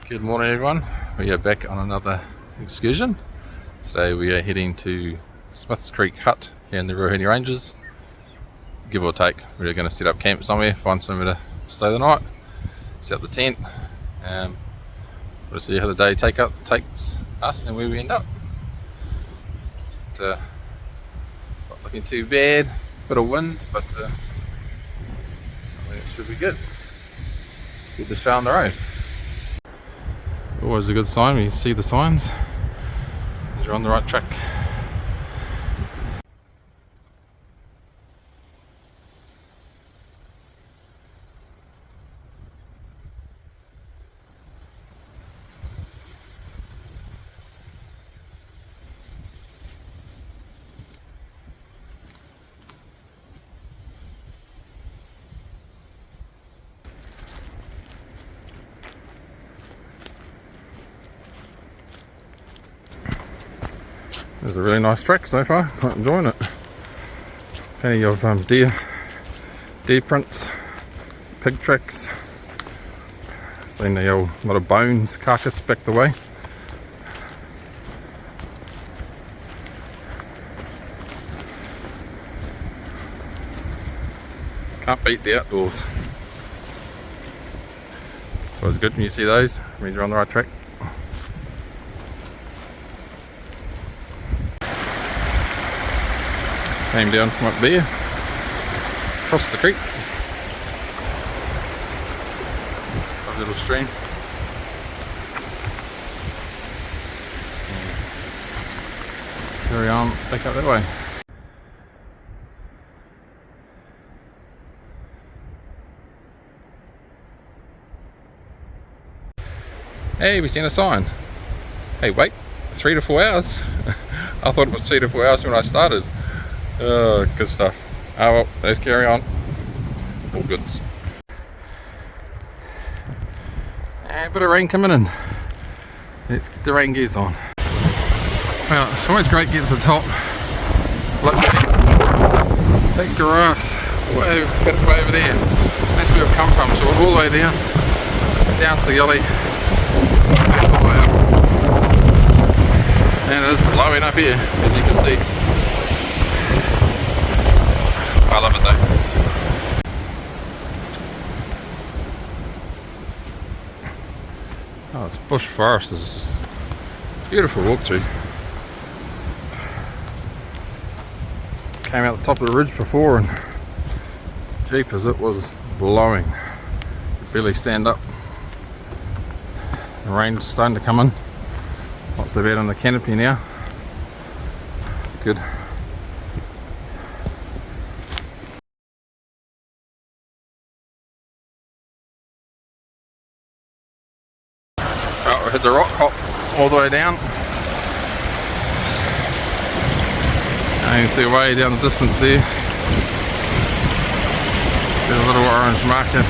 Good morning, everyone. We are back on another excursion. Today we are heading to Smiths Creek Hut here in the Ruahine Ranges. Give or take, we're going to set up camp somewhere, find somewhere to stay the night, set up the tent. We'll see how the day takes us and where we end up. It's not looking too bad, bit of wind, but I think it should be good. Let's get this far on the road. Always a good sign when you see the signs, you're on the right track. It's a really nice track so far, quite enjoying it. Plenty of deer prints, pig tracks. Seen a lot of bones, carcass back the way. Can't beat the outdoors. So it's good when you see those, it means you're on the right track. Came down from up there, across the creek. A little stream. And carry on back up that way. Hey, we've seen a sign. Hey, wait, 3 to 4 hours. I thought it was 3 to 4 hours when I started. Oh, good stuff. Oh well, let's carry on. All goods. A bit of rain coming in. Let's get the rain gears on. Well, it's always great getting to the top. Look at that grass way over there. That's where we've come from. So we're all the way down to the gully, back all the way up. And it is blowing up here, as you can see. I love it though. Oh, it's bush forest. It's just beautiful walk through. Came out the top of the ridge before and jeepers, it was blowing. Could barely stand up. The rain's starting to come in. Not so bad on the canopy now. It's good. Oh, we hit the rock hop all the way down. Now you can see way down the distance there. There's a little orange marker.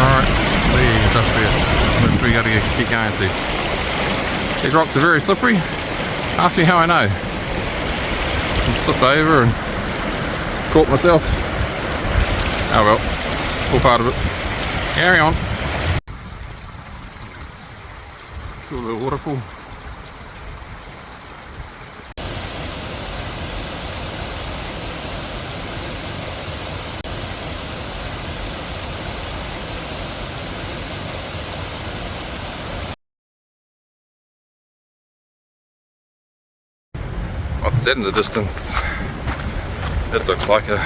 Alright, there, just there. Which we got to keep going to. These rocks are very slippery. Ask me how I know. I slipped over and caught myself. Oh well, all part of it. Carry on. Cool little waterfall. What's that in the distance? It looks like a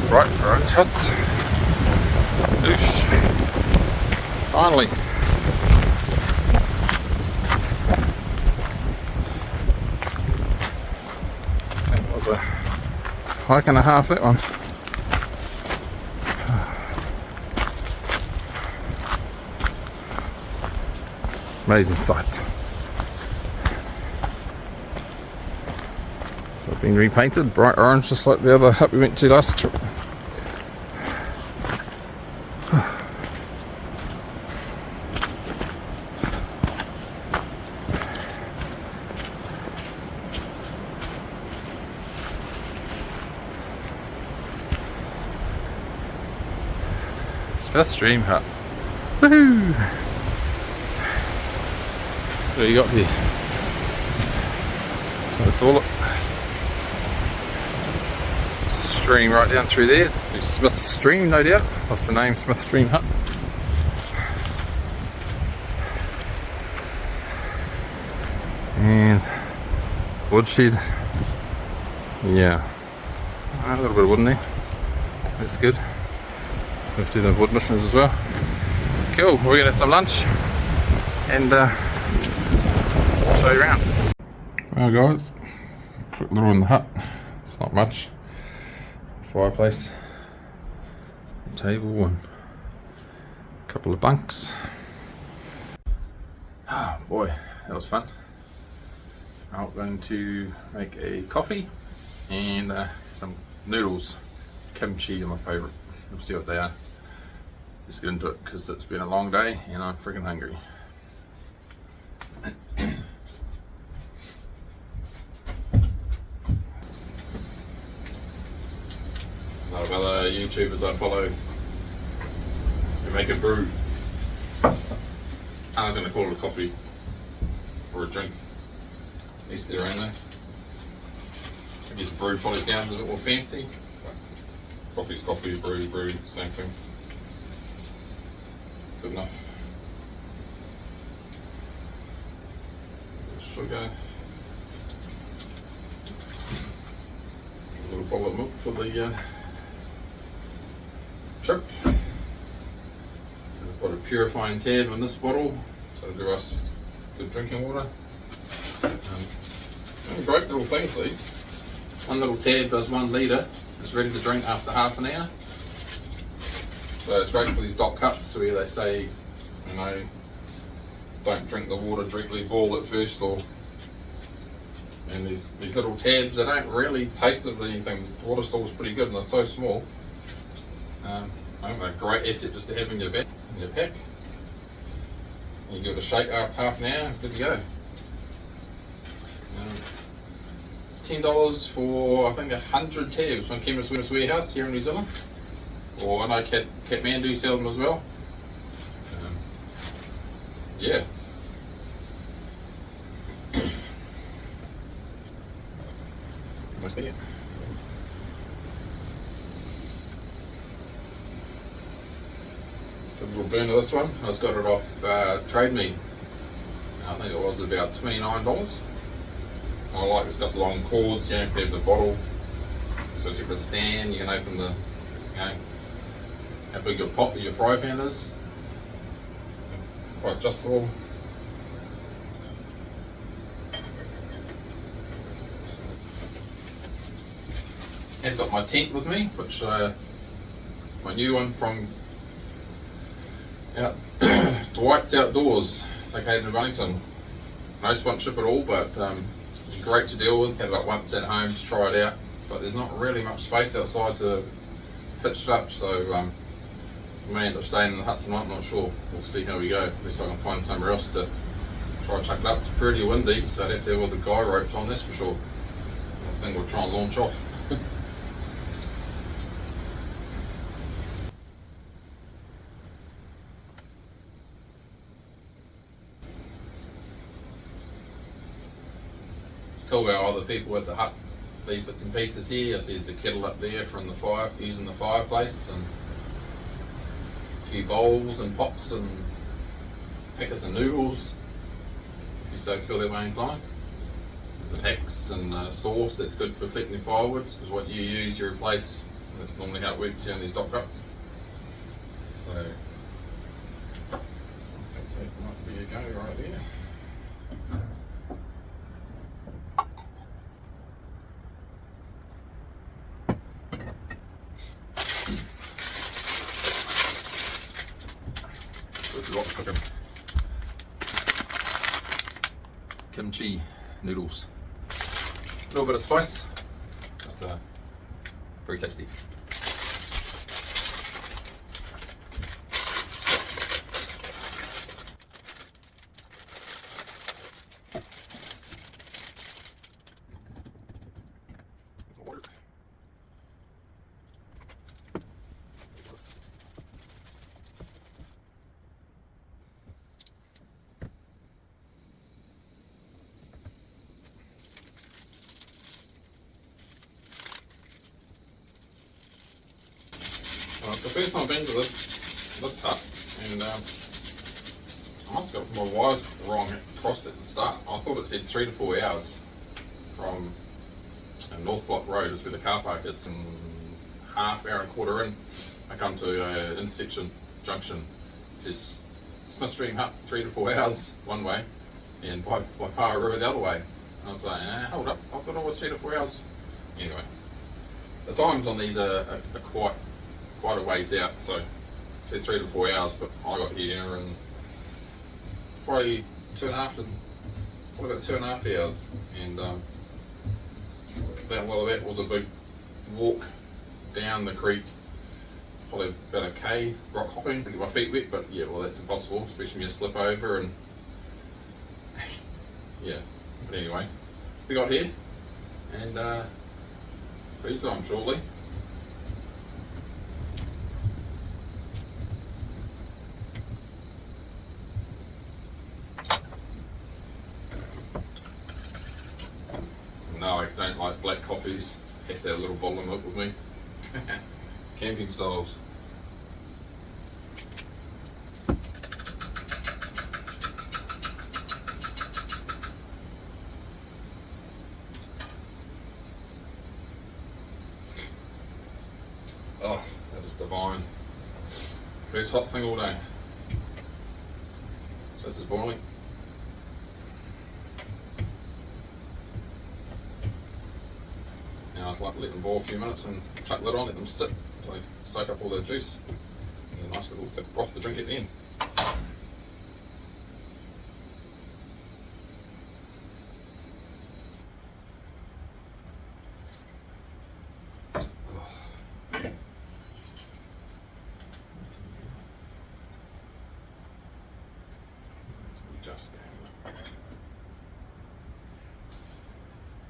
bright orange hut. Oosh. Finally. That was a hike and a half, that one. Amazing sight. So it's been repainted, bright orange, just like the other hut we went to last trip. Smiths Dream Hut. Woohoo! What do you got here? Got a toilet. There's a stream right down through there. It's Smith's Stream, no doubt. What's the name? Smith's Stream Hut. And woodshed. Yeah. A little bit of wood in there. That's good. We have to do the wood missions as well. Cool. We're gonna have some lunch and I'll show you around. Well guys, quick little in the hut. It's not much. Fireplace, table, and a couple of bunks. Oh boy, that was fun. I'm going to make a coffee and some noodles. Kimchi are my favourite. We'll see what they are. Let's get into it because it's been a long day and I'm freaking hungry. A lot of other YouTubers I follow, they make a brew. I was going to call it a coffee or a drink. Each their own though. I guess brew probably sounds a bit more fancy. Coffee's coffee, brew, same thing. Good enough. Sugar. A little bowl of milk for the trip. We've got a purifying tab in this bottle, so it'll give us good drinking water. Great little things these. One little tab does 1 litre. It's ready to drink after half an hour. So it's great for these dot cuts where they say, you know, don't drink the water directly, boil it first, or and these little tabs, they don't really taste of anything. The water stool's pretty good and they're so small. I think they're a great asset just to have in your bag, in your pack. You give it a shake after half an hour, good to go. $10 for I think 100 tabs from Chemist Warehouse here in New Zealand, or I know Kathmandu sell them as well. Yeah. What's that? A little burn of this one. I just got it off Trade Me. I think it was about $29. I like it's got the long cords, you don't have to have the bottle, so it's a good stand. You can open the, you know, how big your pot, your fry pan is. Quite adjustable. I've got my tent with me, which my new one from Dwight's Outdoors, located in Wellington. No sponsorship at all, but great to deal with. Had it up once at home to try it out, but there's not really much space outside to pitch it up, so we may end up staying in the hut tonight. I'm not sure. We'll see how we go. At least I can find somewhere else to try and chuck it up. It's pretty windy, so I'd have to have all the guy ropes on, that's for sure. I think we'll try and launch off. Cool how other people at the hut leave bits and pieces here. I see there's a kettle up there from the fire, using the fireplace, and a few bowls and pots and packets of noodles, if you so feel that way inclined. There's an axe and a sauce that's good for collecting firewood, because what you use you replace. That's normally how it works here on these dot cuts. So I think that might be a go right there. This is what we're cooking. Kimchi noodles. A little bit of spice, but very tasty. first time I've been to this hut, and I must have got my wires wrong crossed at the start. I thought it said 3 to 4 hours from North Block Road is where the car park is, and half hour and a quarter in I come to an intersection junction. It says Smith Stream Hut 3 to 4 hours one way, and by Power River the other way. And I was like, hold up, I thought it was 3 to 4 hours. Anyway, the times on these are quite a ways out, so I said 3 to 4 hours, but I got here in probably about 2.5 hours, and that was a big walk down the creek, probably about a K, rock hopping to get my feet wet, but yeah, well that's impossible, especially when you slip over, and yeah, but anyway, we got here, and feed time shortly. No, I don't like black coffees. Have to have a little bottle of milk with me. Camping styles. Oh, that is divine. Best hot thing all day. This is boiling. Now I just like to let them boil a few minutes and chuck the lid on, let them sit so they soak up all the juice. And a nice little thick broth to drink at the end. Just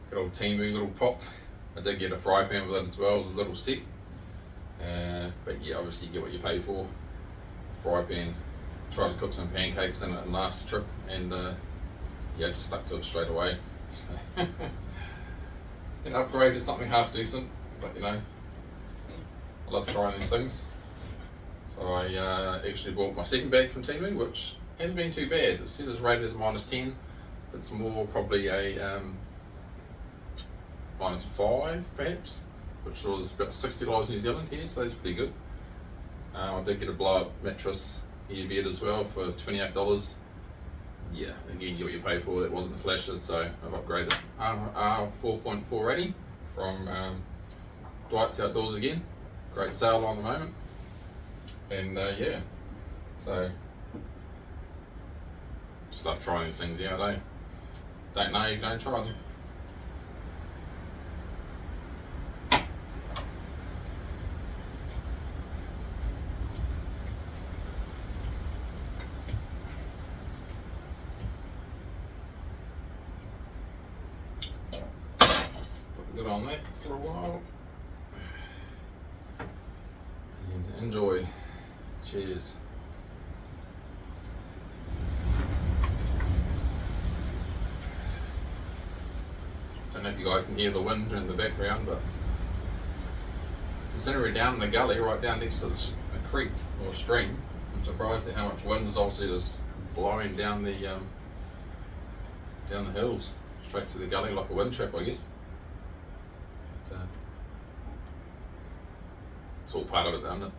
good old Timu little pot. I did get a fry pan with it as well, it was a little set. But yeah, obviously you get what you pay for. Fry pan. Tried to cook some pancakes in it last trip, and yeah, just stuck to it straight away. So an upgrade to something half decent, but you know, I love trying these things. So I actually bought my second bag from Timu, which hasn't been too bad. It says it's rated as -10. It's more probably a -5 perhaps, which was about $60 New Zealand here, so that's pretty good. I did get a blow-up mattress earbed as well for $28. Yeah, again, you get what you pay for. That wasn't the flashes, so I've upgraded. R4.4 rating from Dwight's Outdoors again. Great sale on the moment, and yeah, so just love trying these things out, eh? Don't know, you don't try them. Put it on that for a while and enjoy. Cheers. Don't know if you guys can hear the wind in the background, but considering we're down in the gully, right down next to a creek or stream, I'm surprised at how much wind is obviously just blowing down the hills, straight through the gully like a wind trap, I guess. But, it's all part of it, isn't it?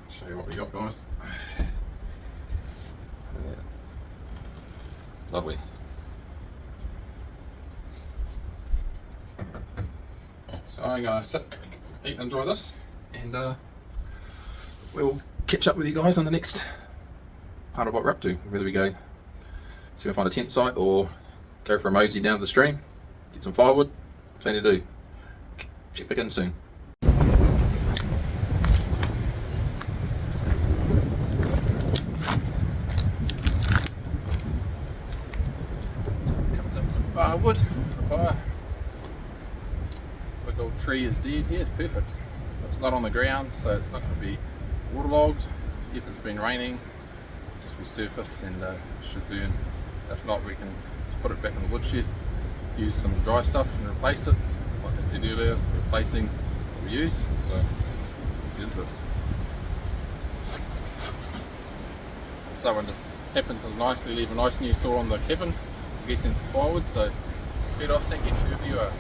Show you what we got, guys. Yeah. Lovely. So I'm gonna sit, eat and enjoy this, and we'll catch up with you guys on the next part of what we're up to. Whether we go see if we find a tent site or go for a mosey down to the stream, get some firewood, plenty to do. Check back in soon. Firewood for fire. Big old tree is dead here, it's perfect. It's not on the ground, so it's not going to be waterlogged. Yes, it's been raining, just resurface and should burn. If not, we can just put it back in the woodshed, use some dry stuff and replace it. Like I said earlier, replacing what we use. So let's get into it. Someone just happened to nicely leave a nice new saw on the cabin, I'm guessing for firewood, so better off sink into your viewer.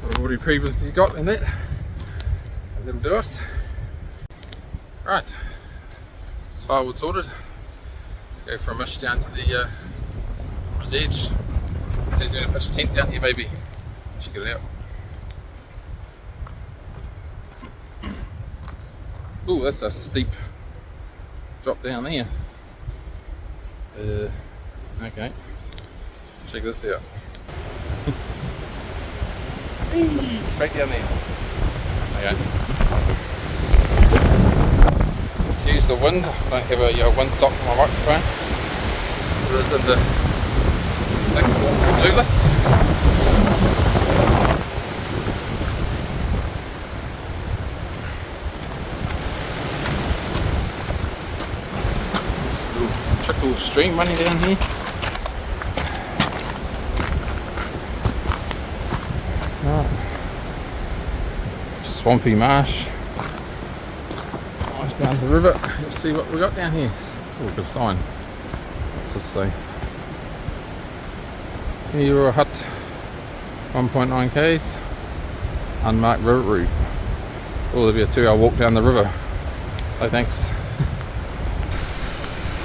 I've already previously got in it, and that'll do us. Right, it's firewood sorted. Let's go for a mush down to the water's edge. It says you're going to pitch a tent down here, maybe. Check it out. Ooh, that's a steep drop down there. Okay, check this out. Straight down there. Okay. Let's use the wind. I don't have a wind sock on my microphone. It is in the slew list. Little trickle stream running down here. Swampy marsh. Nice down the river. Let's see what we got down here. Oh, good sign. What's this say? Ruahine hut, 1.9 k's, unmarked river route. Oh, there'll be a 2-hour walk down the river. Oh, thanks.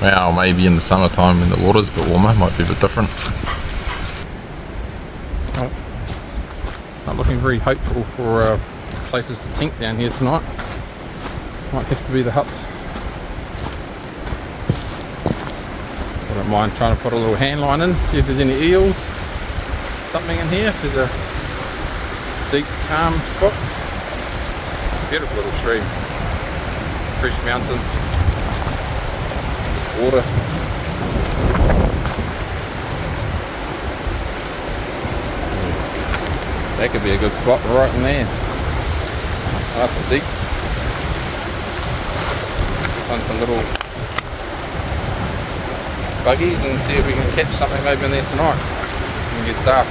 Well, maybe in the summertime when the water's a bit warmer, might be a bit different. Right. Not looking very hopeful for places to tent down here tonight. Might have to be the huts. I don't mind trying to put a little hand line in, see if there's any eels, something in here, if there's a deep calm spot. Beautiful little stream, fresh mountain water. That could be a good spot right in there. Nice and deep. Find some little buggies and see if we can catch something maybe in there tonight when it gets dark.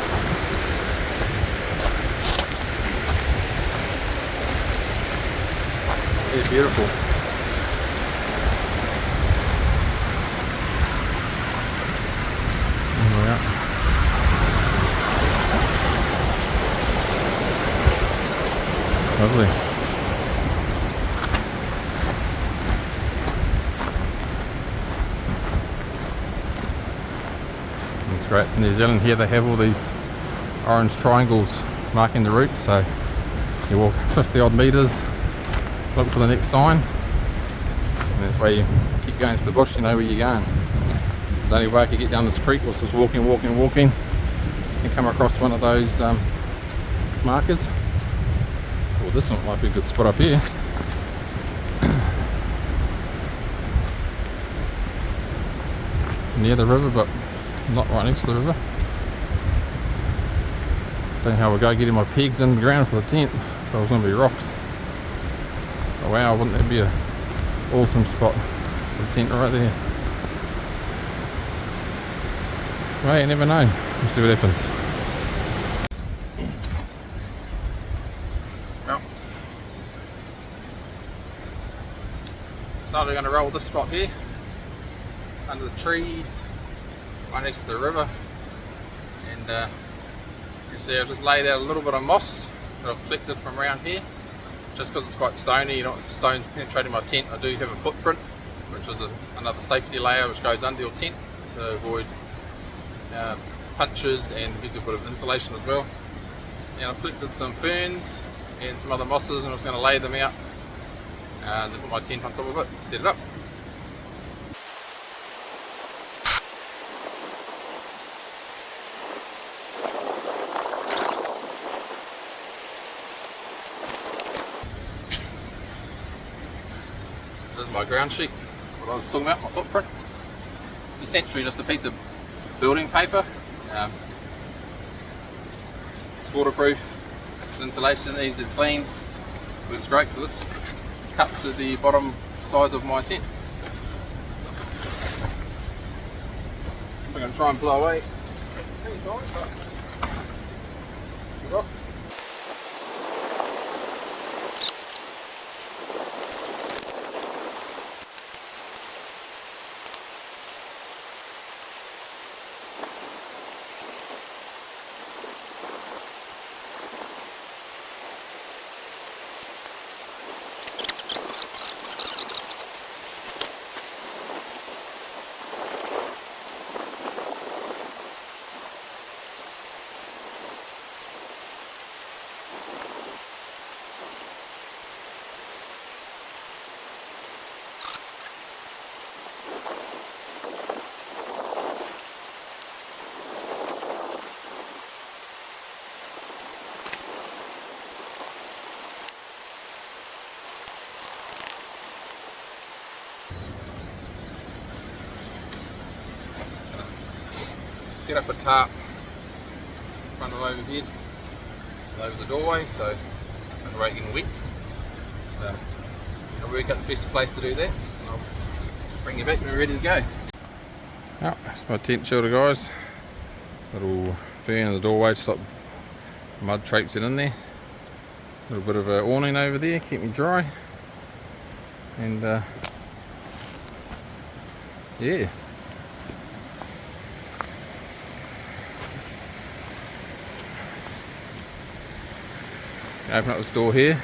It's beautiful. Lovely. It's great. In New Zealand here they have all these orange triangles marking the route, so you walk 50 odd metres, look for the next sign, and that's why you keep going to the bush, you know where you're going. It's the only way I could get down this creek was just walking, and come across one of those markers. Well, this one might be a good spot up here. Near the river, but not right next to the river. Don't know how we'll go getting my pegs in the ground for the tent, so it's going to be rocks. Oh wow, wouldn't that be an awesome spot for the tent right there. Well, you never know. We'll see what happens. Well, so we're going to roll this spot here under the trees right next to the river, and you see I've just laid out a little bit of moss that I've collected from around here. just because it's quite stony, you don't want the stones penetrating my tent. I do have a footprint, which is another safety layer which goes under your tent to avoid punches, and gives a bit of insulation as well. And I've collected some ferns and some other mosses, and I was going to lay them out and then put my tent on top of it, set it up. This is my ground sheet, what I was talking about, my footprint. Essentially just a piece of building paper. It's waterproof, it's insulation, easy to clean, but it's great for this. Cut to the bottom size of my tent. I'm going to try and blow away any time, but it's rock. Set up a tarp in front of overhead and over the doorway, so I don't getting wet. I'll work out the best place to do that, and I'll bring you back when we're ready to go. Oh, that's my tent shelter, guys. Little fan in the doorway to stop mud traipsing in there. A little bit of an awning over there, keep me dry. And yeah. Open up this door here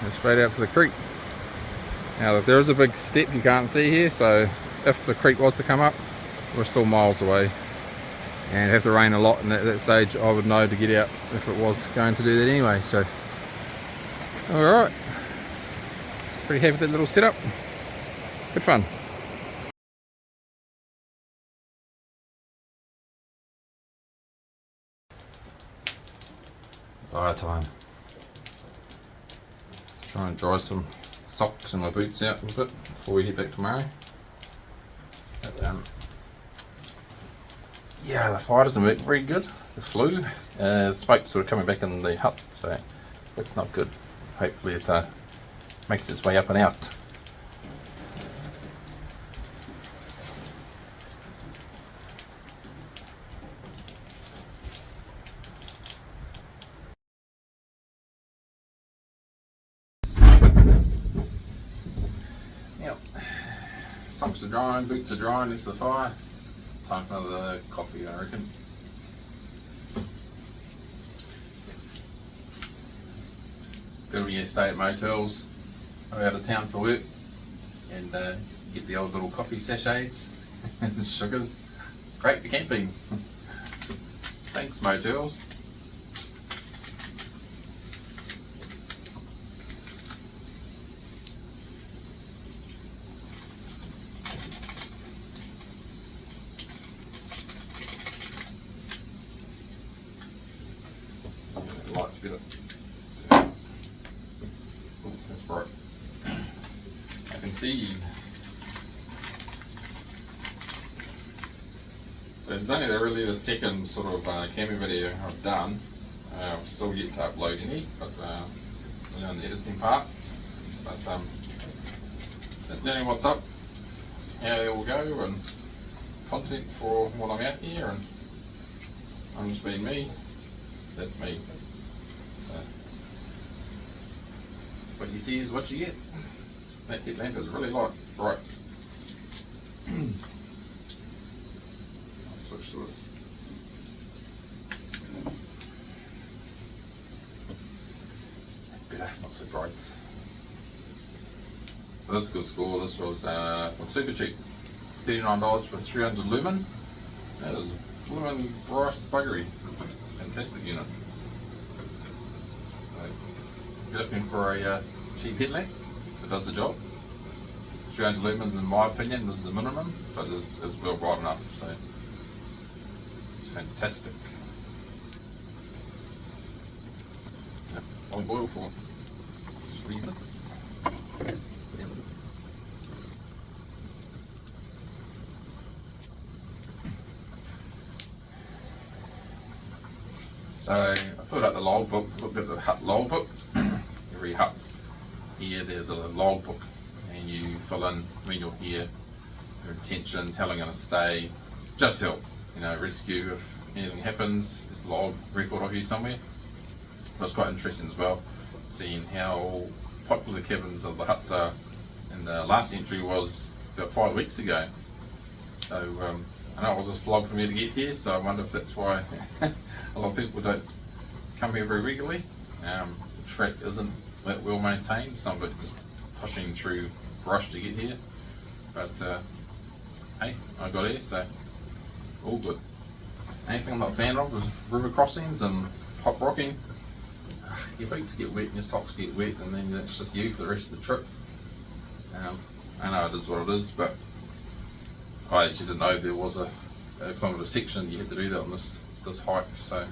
and straight out to the creek. Now there is a big step you can't see here, so if the creek was to come up, we're still miles away and have to rain a lot, and at that stage I would know to get out if it was going to do that anyway. So alright, pretty happy with that little setup. Good fun. Fire time. Try and dry some socks and my boots out a bit before we head back tomorrow. But, yeah, the fire doesn't work very good. The flue, the smoke sort of coming back in the hut, so that's not good. Hopefully it makes its way up and out. Yep. Socks are drying, boots are drying, next to the fire. Time for another coffee, I reckon. Good when you stay at motels or out of town for work and get the old little coffee sachets and sugars. Great for camping. Thanks, motels. Lights better. Oh, that's bright. I can see. So it's only really the second sort of camping video I've done. I'm still yet to upload any, but only on the editing part. But just learning what's up, how they all go, and content for when I'm out here, and I'm just being me. That's me. What you see is what you get. That headlamp is really light, bright. I'll switch to this. sides. This is a good score. This was super cheap, $39 for 300 lumen. That is lumen brass buggery. Fantastic unit. So, if you're looking for a cheap headlamp that does the job, 300 lumens in my opinion is the minimum, but it's well bright enough, so it's fantastic. On boil for 3 minutes. So I filled out the log book, looked at the hut log book. Every hut here there's a log book, and you fill in when you're here, your intentions, how long you're going to stay, just help, rescue if anything happens. There's a log record of you somewhere. But it's quite interesting as well, seeing how popular the cabins of the huts are. And the last entry was about 5 weeks ago. So I know it was a slog for me to get here, so I wonder if that's why a lot of people don't come here very regularly. The track isn't that well maintained, some of it just pushing through brush to get here. But hey, I got here, so all good. Anything I'm not a fan of is river crossings and hot rocking. Your boots get wet and your socks get wet, and then that's just you for the rest of the trip. I know it is what it is, but I actually didn't know there was a kilometre section you had to do that on this hike, so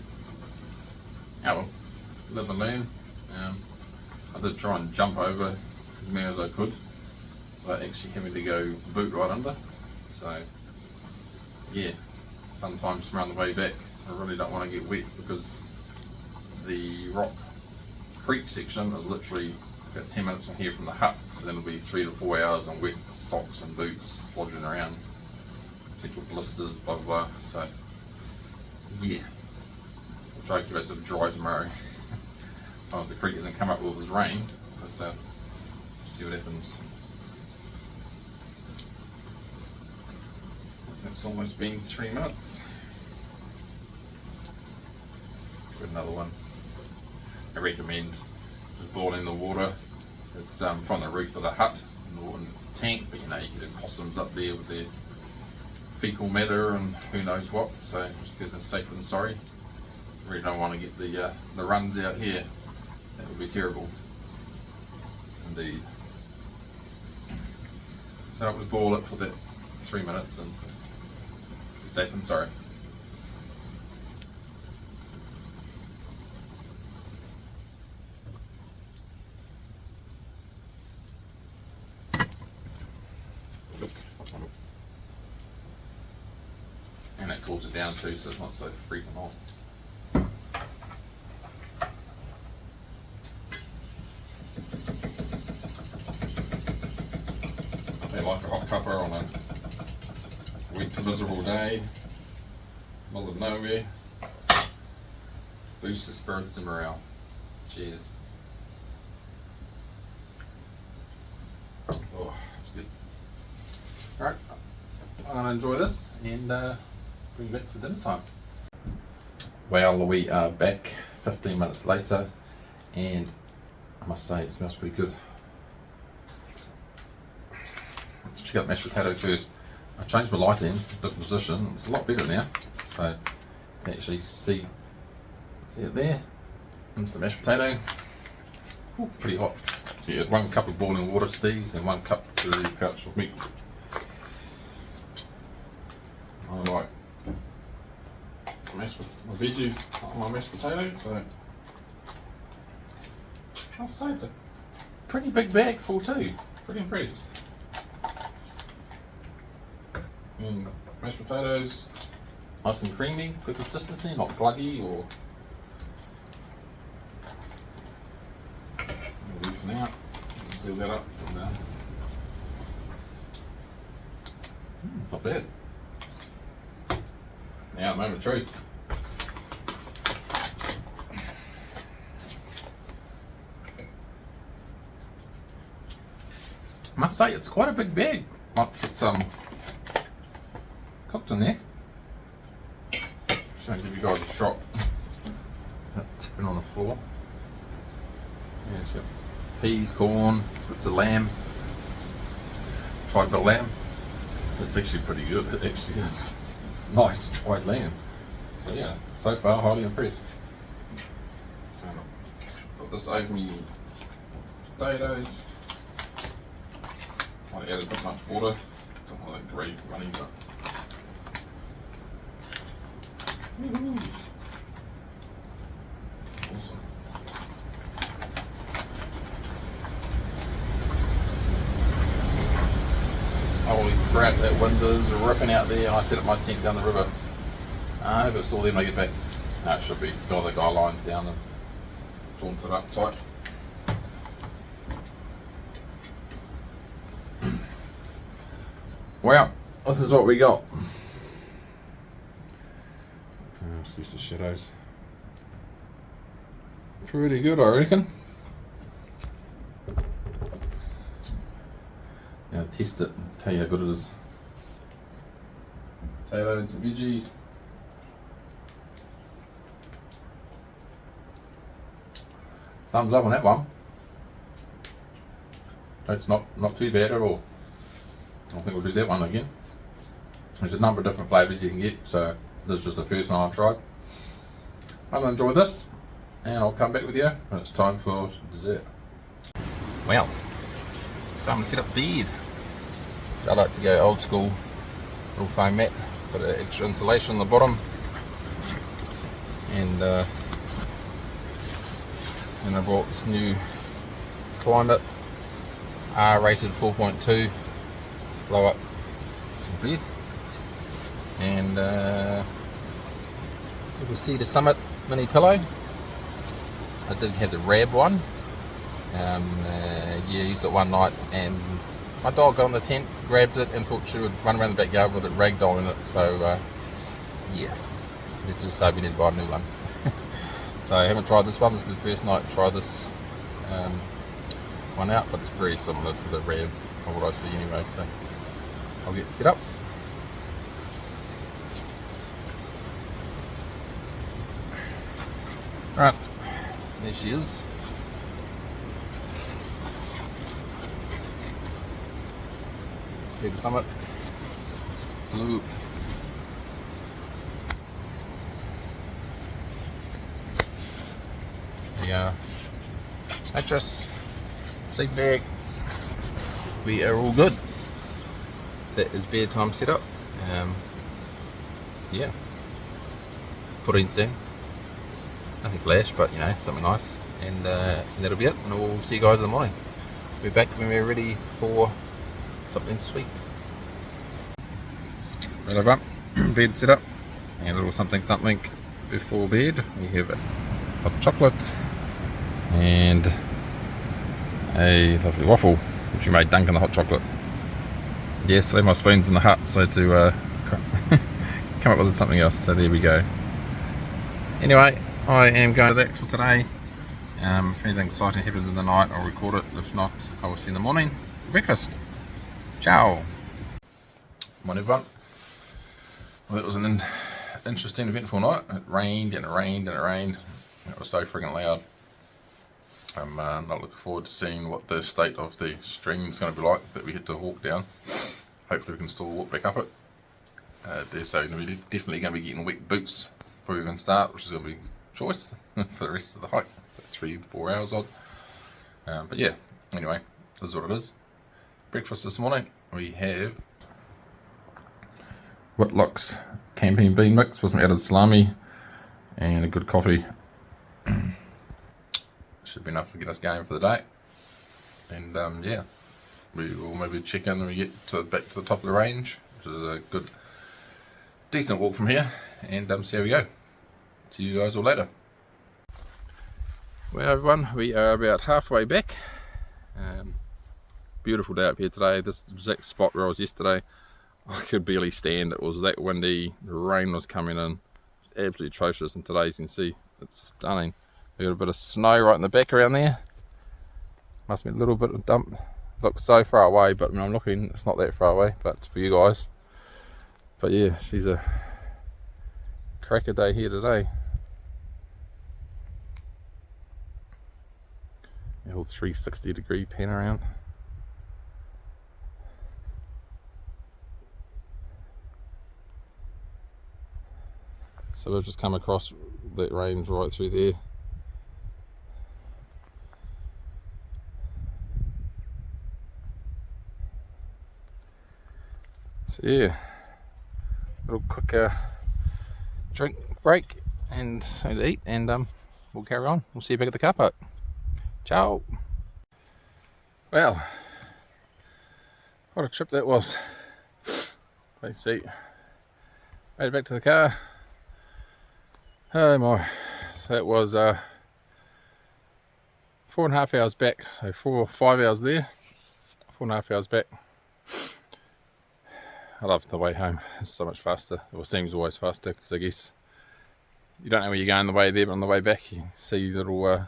yeah, well, live and learn. I did try and jump over as many as I could, but actually having to go boot right under, so yeah, sometimes around the way back I really don't want to get wet, because the Rock Creek section is literally about 10 minutes from here from the hut, so then it'll be 3 to 4 hours on wet socks and boots slogging around, potential blisters, blah blah blah. So yeah, we'll try to keep ourselves dry tomorrow. Sometimes the creek doesn't come up with this rain, but see what happens. It's almost been 3 minutes. Got another one. I recommend just boiling the water. It's from the roof of the hut in the wooden tank, but you get possums up there with their fecal matter and who knows what, so just get them safe than sorry. Really don't want to get the runs out here. That would be terrible indeed. So I'll just boil it for that 3 minutes and be safe and sorry. And that cools it down too, so it's not so freaking hot. Nothing like a hot cuppa on a wet, miserable day, middle of nowhere. Boost the spirits and morale. Cheers. Oh, that's good. Alright, I'm going to enjoy this and bring it back for dinner time. Well, we are back 15 minutes later, and I must say it smells pretty good. Let's check out mashed potato first. I changed my lighting, different position. It's a lot better now, so you can actually see it there. And some mashed potato. Ooh, pretty hot. So you had 1 cup of boiling water to these and 1 cup to the pouch of meat. I like my veggies on my mashed potato, so I'll say it's a pretty big bag full too. Pretty impressed. And mashed potatoes, nice and creamy, good consistency, not gluggy or. I'll leave for now. Seal that up from there. Not bad. Now, moment of truth. I must say, it's quite a big bag once it's cooked in there. Just going to give you guys a shot. Tipping on the floor. Yeah, it's got peas, corn, bits of lamb. Tried the lamb. It's actually pretty good. It actually is nice dried lamb. So yeah, so far highly impressed. Put this over me potatoes. I added a bit much water. Don't want that gravy running, but awesome. Holy crap, that wind is ripping out there. I set up my tent down the river. I hope it's still there when I get back. No, it should be. Got the guy lines down and taunted up tight. Well, this is what we got. Excuse the shadows. Pretty good, I reckon. Now test it and tell you how good it is. Potatoes and veggies. Thumbs up on that one. That's not too bad at all. I think we'll do that one again. There's a number of different flavours you can get, so this was the first one I tried. I'll enjoy this, and I'll come back with you when it's time for dessert. Well, time to set up the bed. So I like to go old school, little foam mat, put an extra insulation on the bottom, and I bought this new Climate R-rated 4.2 blow up bed, and you will see the Summit mini pillow. I did have the Rab one. Yeah, used it one night, and my dog got on the tent, grabbed it, and thought she would run around the backyard with it ragdolling it. So yeah, let's just say we need to buy a new one. So I haven't tried this one. This is the first night to try this one out, but it's very similar to the Rab from what I see anyway. So I'll get set up. Right, there she is. See the Summit blue. The mattress, seat bag. We are all good. That is bedtime set up. Yeah, put in soon. Nothing flash, but you know, something nice, and that'll be it. And we'll see you guys in the morning. We'll be back when we're ready for something sweet. Right over, bed set up, and a little something before bed. We have hot chocolate and a lovely waffle, which we made dunking the hot chocolate. Yes, I left my spoons in the hut, so to come up with something else. So there we go. Anyway, I am going to that for today. If anything exciting happens in the night, I'll record it. If not, I will see you in the morning for breakfast. Ciao. Morning, everyone. Well, that was an interesting, eventful night. It rained and it rained and it rained. It was so friggin' loud. I'm not looking forward to seeing what the state of the stream is going to be like that we had to walk down. Hopefully we can still walk back up it. We're definitely going to be getting wet boots before we even start, which is going to be a choice for the rest of the hike. 3-4 hours odd. But yeah, anyway, this is what it is. Breakfast this morning, we have Whitlock's camping bean mix with some added salami and a good coffee. Should be enough to get us going for the day. And yeah, we will maybe check in when we get back to the top of the range, which is a good, decent walk from here, and see how we go. See you guys all later. Well everyone, we are about halfway back. Beautiful day up here today. This exact spot where I was yesterday, I could barely stand. It was that windy, the rain was coming in, absolutely atrocious, and today, as you can see, it's stunning. We got a bit of snow right in the background there. Must be a little bit of dump. Looks so far away, but when I'm looking, it's not that far away, but for you guys. But yeah, she's a cracker day here today. full 360-degree pan around. So we've just come across that range right through there. So yeah, little quick drink break and something to eat, and we'll carry on. We'll see you back at the car park. Ciao. Well, what a trip that was. Let's see. Made it back to the car. Oh my. So that was 4.5 hours back. So 5 hours there. 4.5 hours back. I love the way home. It's so much faster. It seems always faster, because I guess you don't know where you're going the way there, but on the way back you see little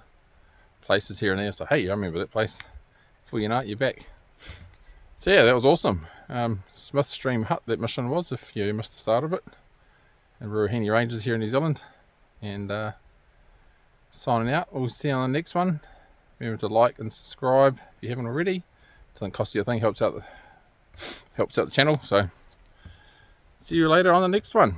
places here and there. So hey, I remember that place. Before you know it, you're back. So yeah, that was awesome. Smith Stream Hut, that mission was, if you missed the start of it. And Ruahine Ranges here in New Zealand. And signing out. We'll see you on the next one. Remember to like and subscribe if you haven't already. Doesn't cost you a thing, helps out the channel. So see you later on the next one.